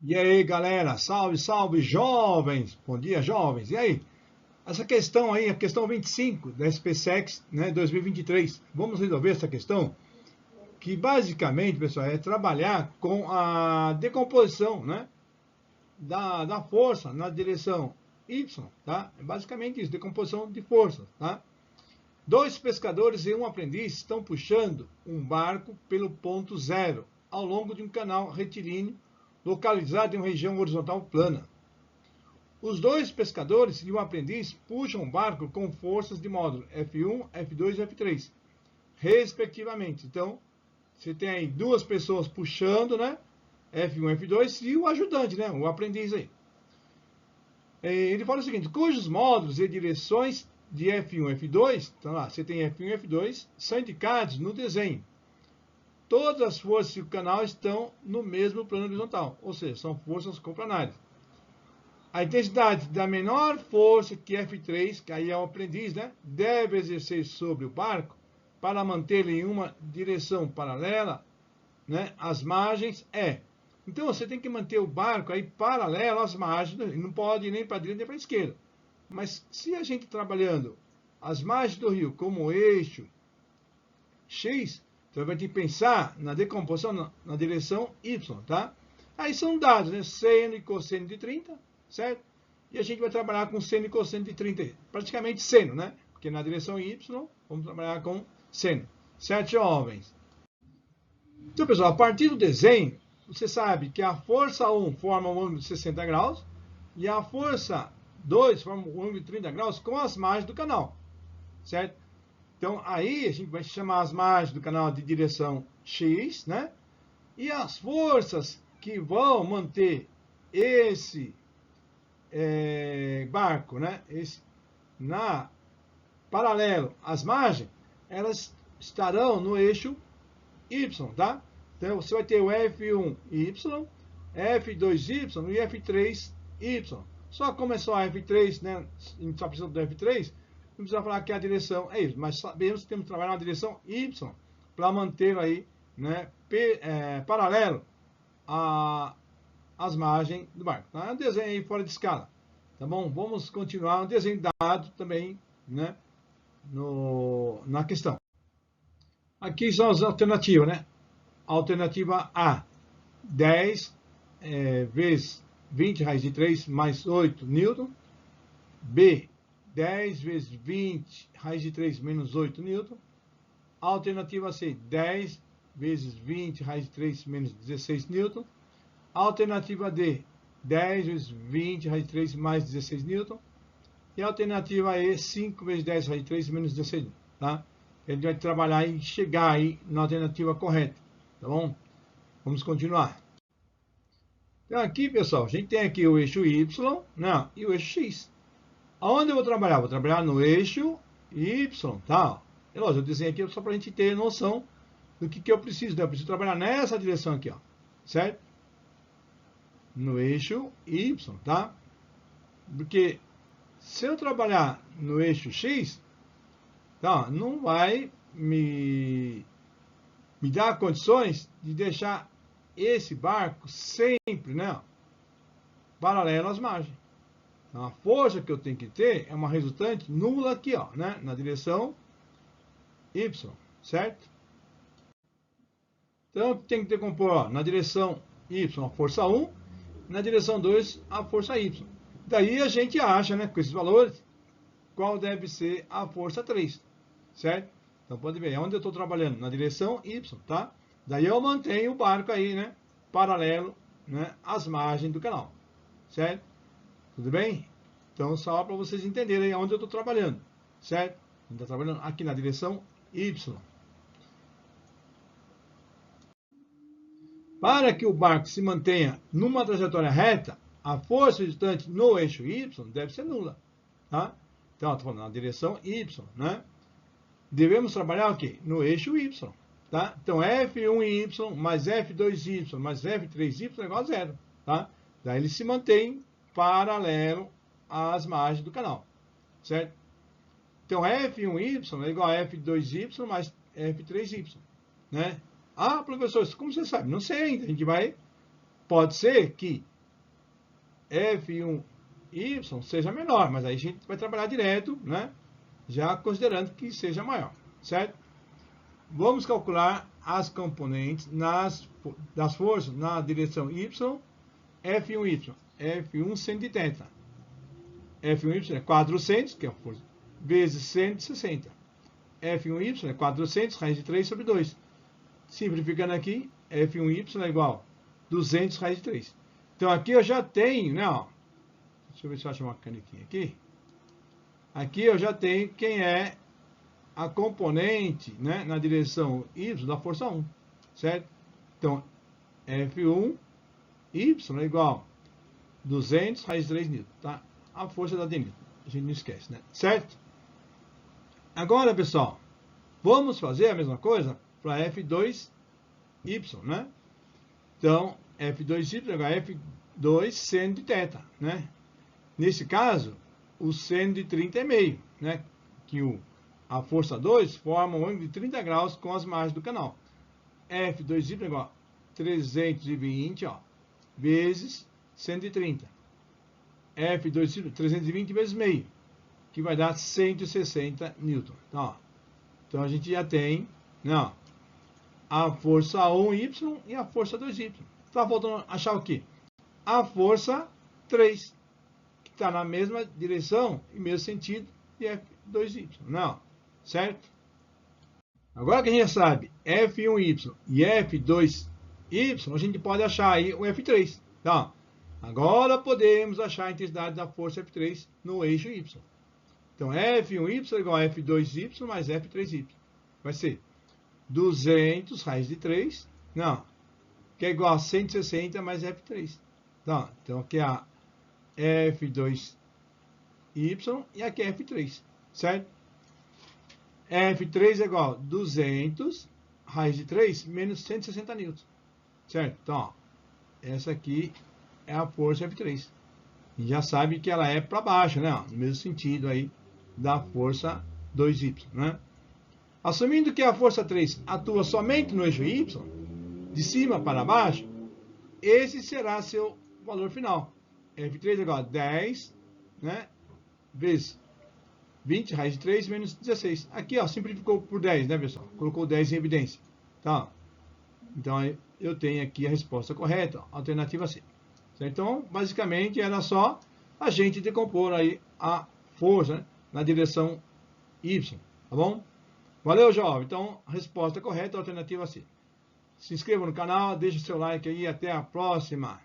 E aí, galera? Salve, salve, jovens! Bom dia, jovens! E aí? Essa questão aí, a questão 25 da SpaceX, né, 2023. Vamos resolver essa questão? Que basicamente, pessoal, é trabalhar com a decomposição, né, da força na direção Y, tá? É basicamente isso, decomposição de forças, tá? Dois pescadores e um aprendiz estão puxando um barco pelo ponto zero, ao longo de um canal retilíneo localizado em uma região horizontal plana. Os dois pescadores e o aprendiz puxam o barco com forças de módulo F1, F2 e F3, respectivamente. Então, você tem aí duas pessoas puxando, né? F1, F2 e o ajudante, né? O aprendiz aí. Ele fala o seguinte: cujos módulos e direções de F1 e F2, então lá, você tem F1 e F2, são indicados no desenho. Todas as forças do canal estão no mesmo plano horizontal, ou seja, são forças coplanares. A intensidade da menor força que F3, que aí é o aprendiz, né, deve exercer sobre o barco para mantê-lo em uma direção paralela, né, às margens é. Então você tem que manter o barco aí paralelo às margens, não pode ir nem para a direita nem para a esquerda. Mas se a gente trabalhando as margens do rio como eixo X, então vai ter que pensar na decomposição na direção Y, tá? Aí são dados, né? Seno e cosseno de 30, certo? E a gente vai trabalhar com seno e cosseno de 30, praticamente seno, né? Porque na direção Y, vamos trabalhar com seno. Certo, jovens? Então, pessoal, a partir do desenho, você sabe que a força 1 forma um ângulo de 60 graus e a força 2 forma um ângulo de 30 graus com as margens do canal, certo? Então, aí a gente vai chamar as margens do canal de direção X, né? E as forças que vão manter esse barco, né? Paralelo às margens, elas estarão no eixo Y, tá? Então, você vai ter o F1Y, F2Y e F3Y. Só como é só F3, né? A gente só precisa do F3, não precisa falar que a direção é Y, mas sabemos que temos que trabalhar na direção Y para manter aí, né, paralelo às margens do barco. Tá? É um desenho aí fora de escala, tá bom? Vamos continuar um desenho dado também, né, na questão. Aqui são as alternativas, né? Alternativa A, 10 vezes 20 raiz de 3 mais 8 newton. B, 10 vezes 20 raiz de 3 menos 8 newton. Alternativa C, 10 vezes 20 raiz de 3 menos 16 newton. Alternativa D, 10 vezes 20 raiz de 3 mais 16 newton. E a alternativa E, 5 vezes 10 raiz de 3 menos 16 newton. Tá? A gente vai trabalhar e chegar aí na alternativa correta. Tá bom? Vamos continuar. Então aqui, pessoal, a gente tem aqui o eixo Y, né, e o eixo X. Aonde eu vou trabalhar? Vou trabalhar no eixo Y, tá? É lógico, eu desenhei aqui só para a gente ter noção do que eu preciso, né? Eu preciso trabalhar nessa direção aqui, ó, certo? No eixo Y, tá? Porque se eu trabalhar no eixo X, tá, não vai me dar condições de deixar esse barco sempre, né, paralelo às margens. Então, a força que eu tenho que ter é uma resultante nula aqui, ó, né, na direção Y, certo? Então, tem que decompor, ó, na direção Y a força 1, na direção 2 a força Y. Daí a gente acha, né, com esses valores, qual deve ser a força 3, certo? Então, pode ver, onde eu estou trabalhando? Na direção Y, tá? Daí eu mantenho o barco aí, né, paralelo, né, às margens do canal, certo? Tudo bem? Então, só para vocês entenderem onde eu estou trabalhando, certo? A gente está trabalhando aqui na direção Y. Para que o barco se mantenha numa trajetória reta, a força resultante no eixo Y deve ser nula, tá? Então, estou falando na direção Y, né? Devemos trabalhar o quê? No eixo Y, tá? Então, F1Y mais F2Y mais F3Y é igual a zero, tá? Daí ele se mantém paralelo às margens do canal, certo? Então, F1Y é igual a F2Y mais F3Y, né? Ah, professor, como você sabe? Não sei ainda. A gente vai... Pode ser que F1y seja menor, mas aí a gente vai trabalhar direto, né? Já considerando que seja maior, certo? Vamos calcular as componentes das forças na direção y, F1y, F1 seno de θ. F1y é 400, que é a força, vezes 160. F1y é 400, raiz de 3 sobre 2. Simplificando aqui, F1y é igual a 200 raiz de 3. Então aqui eu já tenho, né? Ó, deixa eu ver se eu acho uma canequinha aqui. Aqui eu já tenho quem é a componente, né, na direção y da força 1, certo? Então, F1y é igual a 200 raiz de 3 newton, tá? A força da Newton, a gente não esquece, né? Certo? Agora, pessoal, vamos fazer a mesma coisa para F2y, né? Então, F2y é igual a F2 seno de θ, né? Nesse caso, o seno de 30 é meio, né? Que a força 2 forma um ângulo de 30 graus com as margens do canal. F2y é igual a 320, ó, vezes seno de 30. F2y, 320 vezes meio, que vai dar 160 newton. Então a gente já tem, né, a força 1y e a força 2y. Está faltando achar o quê? A força 3, que está na mesma direção e mesmo sentido de F2y. Não, certo? Agora que a gente já sabe F1y e F2y, a gente pode achar aí o F3. Tá? Agora podemos achar a intensidade da força F3 no eixo y. Então, F1y é igual a F2y mais F3y. Vai ser 200 raiz de 3, não, que é igual a 160 mais F3. Tá? Então, aqui é a F2y e aqui é F3, certo? F3 é igual a 200 raiz de 3 menos 160 newtons, certo? Então, ó, essa aqui é a força F3. E já sabe que ela é para baixo, né? Ó, no mesmo sentido aí da força 2y, né? Assumindo que a força 3 atua somente no eixo y, de cima para baixo, esse será seu valor final. F3 é igual a 10, né? Vezes 20 raiz de 3 menos 16. Aqui, ó, simplificou por 10, né, pessoal? Colocou 10 em evidência. Tá? Então, eu tenho aqui a resposta correta, ó, alternativa C. Então, basicamente, era só a gente decompor aí a força, né, na direção Y, tá bom? Valeu, jovem. Então, a resposta correta, alternativa C. Se inscreva no canal, deixe seu like aí e até a próxima.